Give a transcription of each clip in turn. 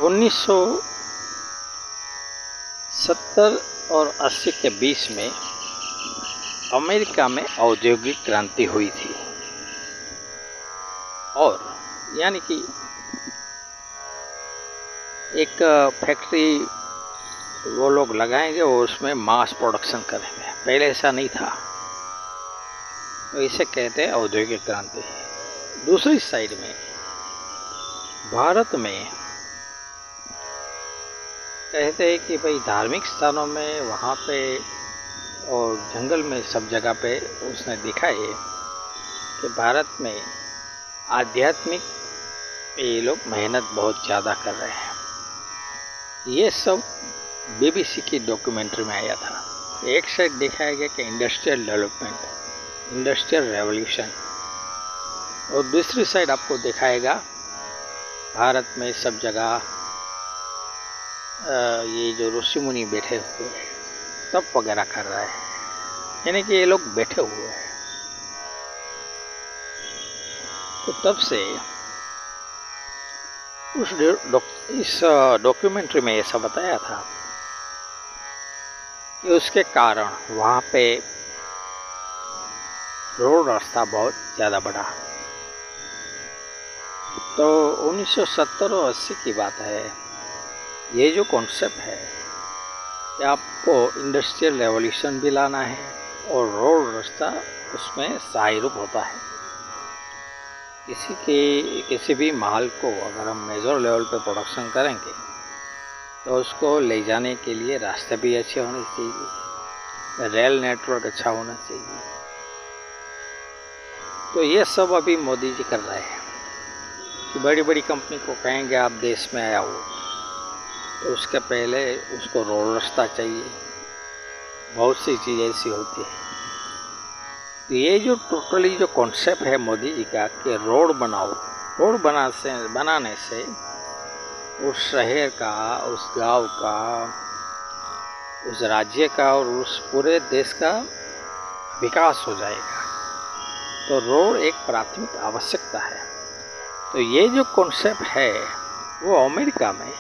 1970 और 80 के बीच में अमेरिका में औद्योगिक क्रांति हुई थी, और यानी कि एक फैक्ट्री वो लोग लगाएंगे और उसमें मास प्रोडक्शन करेंगे। पहले ऐसा नहीं था, तो इसे कहते हैं औद्योगिक क्रांति। दूसरी साइड में भारत में कहते हैं कि भाई धार्मिक स्थानों में वहाँ पे और जंगल में सब जगह पे उसने दिखाए कि भारत में आध्यात्मिक पे ये लोग मेहनत बहुत ज़्यादा कर रहे हैं। ये सब बीबीसी की डॉक्यूमेंट्री में आया था। एक साइड दिखाया गया कि इंडस्ट्रियल डेवलपमेंट, इंडस्ट्रियल रेवोल्यूशन, और दूसरी साइड आपको दिखाएगा भारत में सब जगह ये जो ऋषि मुनि बैठे हुए हैं तप वगैरह कर रहा है, यानी कि ये लोग बैठे हुए हैं। तो तब से इस डॉक्यूमेंट्री में ऐसा बताया था कि उसके कारण वहाँ पे रोड रास्ता बहुत ज़्यादा बढ़ा। तो 1970 और 80 की बात है। ये जो कॉन्सेप्ट है कि आपको इंडस्ट्रियल रेवोल्यूशन भी लाना है और रोड रास्ता उसमें सहायक रूप होता है। किसी भी माल को अगर हम मेजर लेवल पे प्रोडक्शन करेंगे तो उसको ले जाने के लिए रास्ते भी अच्छे होने चाहिए, रेल नेटवर्क अच्छा होना चाहिए। तो ये सब अभी मोदी जी कर रहे हैं कि बड़ी बड़ी कंपनी को कहेंगे आप देश में आया हो, तो उसके पहले उसको रोड रास्ता चाहिए। बहुत सी चीज़ें ऐसी होती है। तो ये जो टोटली जो कॉन्सेप्ट है मोदी जी का कि रोड बनाओ, रोड बनाने से उस शहर का, उस गांव का, उस राज्य का और उस पूरे देश का विकास हो जाएगा। तो रोड एक प्राथमिक आवश्यकता है। तो ये जो कॉन्सेप्ट है वो अमेरिका में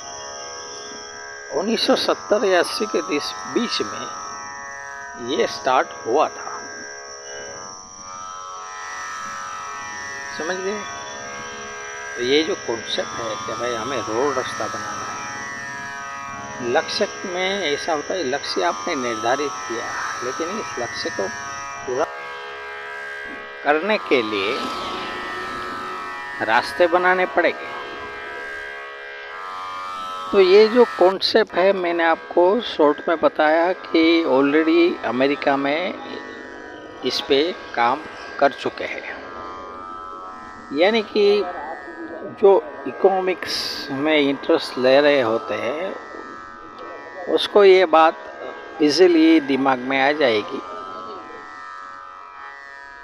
1970 या 80 के बीच में ये स्टार्ट हुआ था। समझ गए? तो ये जो कॉन्सेप्ट है कि भाई हमें रोड रास्ता बनाना है, लक्ष्य में ऐसा होता है, लक्ष्य आपने निर्धारित किया, लेकिन इस लक्ष्य को पूरा करने के लिए रास्ते बनाने पड़ेंगे। तो ये जो कॉन्सेप्ट है मैंने आपको शॉर्ट में बताया कि ऑलरेडी अमेरिका में इस पे काम कर चुके हैं। यानी कि जो इकोनॉमिक्स में इंटरेस्ट ले रहे होते हैं उसको ये बात इजीली दिमाग में आ जाएगी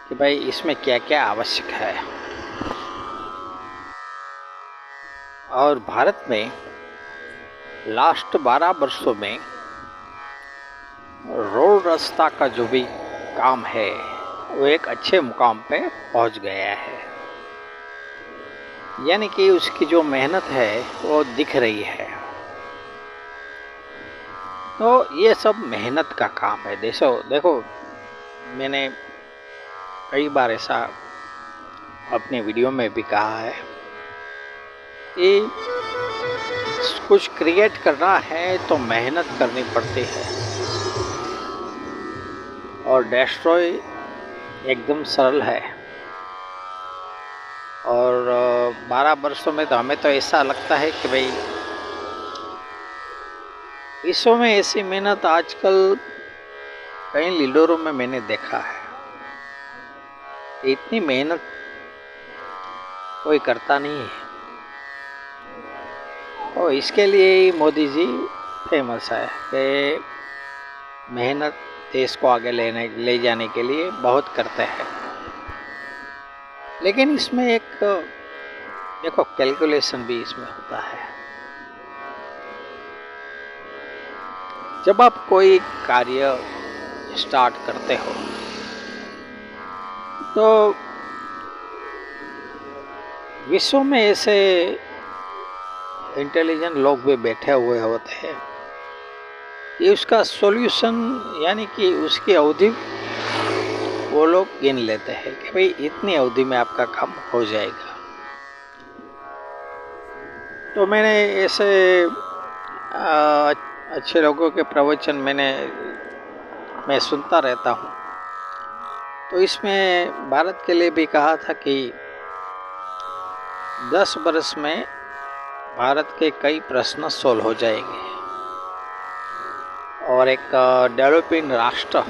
कि भाई इसमें क्या क्या आवश्यक है। और भारत में लास्ट 12 वर्षों में रोड रास्ता का जो भी काम है वो एक अच्छे मुकाम पे पहुंच गया है। यानी कि उसकी जो मेहनत है वो दिख रही है। तो ये सब मेहनत का काम है। देखो मैंने कई बार ऐसा अपने वीडियो में भी कहा है कि कुछ क्रिएट करना है तो मेहनत करनी पड़ती है, और डिस्ट्रॉय एकदम सरल है। और 12 वर्षों में तो हमें तो ऐसा लगता है कि भाई विश्व में ऐसी मेहनत आजकल कई लीडरों में मैंने देखा है। इतनी मेहनत कोई करता नहीं है, और इसके लिए ही मोदी जी फेमस है कि मेहनत देश को आगे ले जाने के लिए बहुत करते हैं। लेकिन इसमें एक देखो कैलकुलेशन भी इसमें होता है। जब आप कोई कार्य स्टार्ट करते हो तो विश्व में ऐसे इंटेलिजेंट लोग भी बैठे हुए होते हैं, ये उसका सॉल्यूशन यानी कि उसकी अवधि वो लोग गिन लेते हैं कि भाई इतनी अवधि में आपका काम हो जाएगा। तो मैंने ऐसे अच्छे लोगों के प्रवचन मैं सुनता रहता हूँ। तो इसमें भारत के लिए भी कहा था कि 10 बरस में भारत के कई प्रश्न सोल्व हो जाएंगे और एक डेवलपिंग राष्ट्र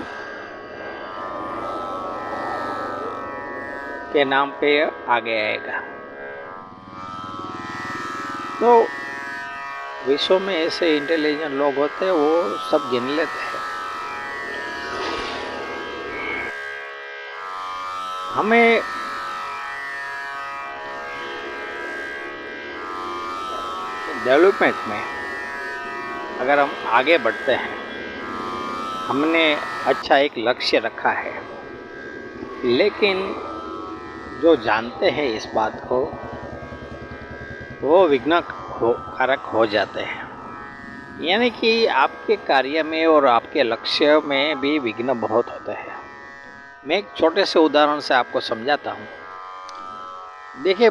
के नाम पे आगे आएगा। तो विश्व में ऐसे इंटेलिजेंट लोग होते हैं, वो सब गिन लेते हैं। हमें डेवलपमेंट में अगर हम आगे बढ़ते हैं, हमने अच्छा एक लक्ष्य रखा है, लेकिन जो जानते हैं इस बात को वो विघ्न कारक हो जाते हैं। यानी कि आपके कार्य में और आपके लक्ष्य में भी विघ्न बहुत होते हैं। मैं एक छोटे से उदाहरण से आपको समझाता हूँ। देखिए,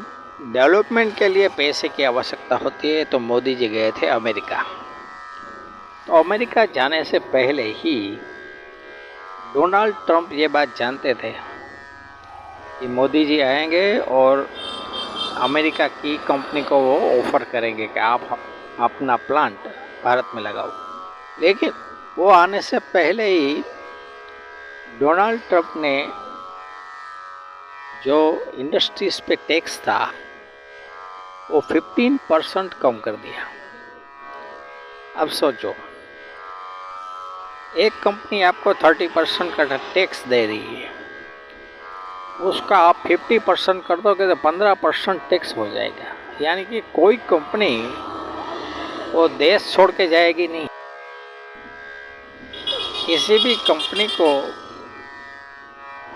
डेवलपमेंट के लिए पैसे की आवश्यकता होती है, तो मोदी जी गए थे अमेरिका। तो अमेरिका जाने से पहले ही डोनाल्ड ट्रंप ये बात जानते थे कि मोदी जी आएंगे और अमेरिका की कंपनी को वो ऑफ़र करेंगे कि आप अपना प्लांट भारत में लगाओ। लेकिन वो आने से पहले ही डोनाल्ड ट्रंप ने जो इंडस्ट्रीज़ पे टैक्स था वो 15% कम कर दिया। अब सोचो, एक कंपनी आपको 30% का टैक्स दे रही है, उसका आप 50% कर दोगे तो 15% टैक्स हो जाएगा। यानी कि कोई कंपनी वो देश छोड़ के जाएगी नहीं। किसी भी कंपनी को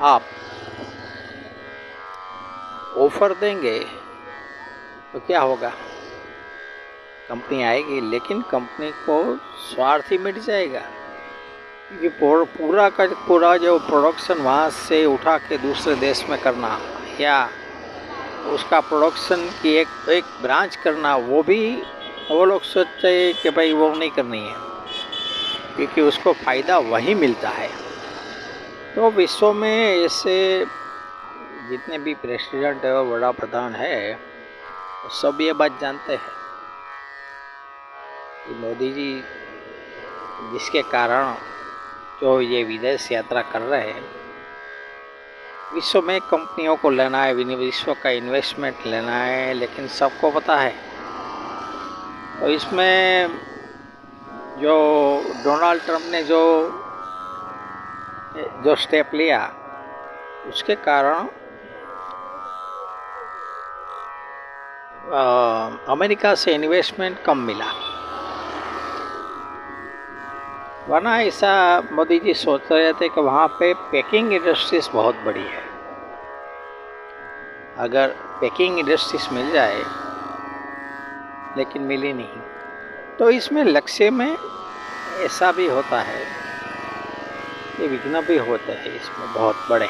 आप ऑफर देंगे तो क्या होगा, कंपनी आएगी, लेकिन कंपनी को स्वार्थ ही मिट जाएगा। क्योंकि पूरा का पूरा जो प्रोडक्शन वहाँ से उठा के दूसरे देश में करना या उसका प्रोडक्शन की एक ब्रांच करना, वो लोग सोचते हैं कि भाई वो नहीं करनी है, क्योंकि उसको फ़ायदा वही मिलता है। तो विश्व में ऐसे जितने भी प्रेसिडेंट है और बड़ा प्रधान है, सब ये बात जानते हैं कि मोदी जी जिसके कारण जो ये विदेश यात्रा कर रहे हैं, विश्व में कंपनियों को लेना है, विश्व का इन्वेस्टमेंट लेना है, लेकिन सबको पता है। तो इसमें जो डोनाल्ड ट्रंप ने जो स्टेप लिया, उसके कारण अमेरिका से इन्वेस्टमेंट कम मिला। वरना ऐसा मोदी जी सोच रहे थे कि वहाँ पे पैकिंग इंडस्ट्रीज बहुत बड़ी है, अगर पैकिंग इंडस्ट्रीज मिल जाए, लेकिन मिली नहीं। तो इसमें लक्ष्य में ऐसा भी होता है कि विघ्न भी होते हैं इसमें बहुत बड़े।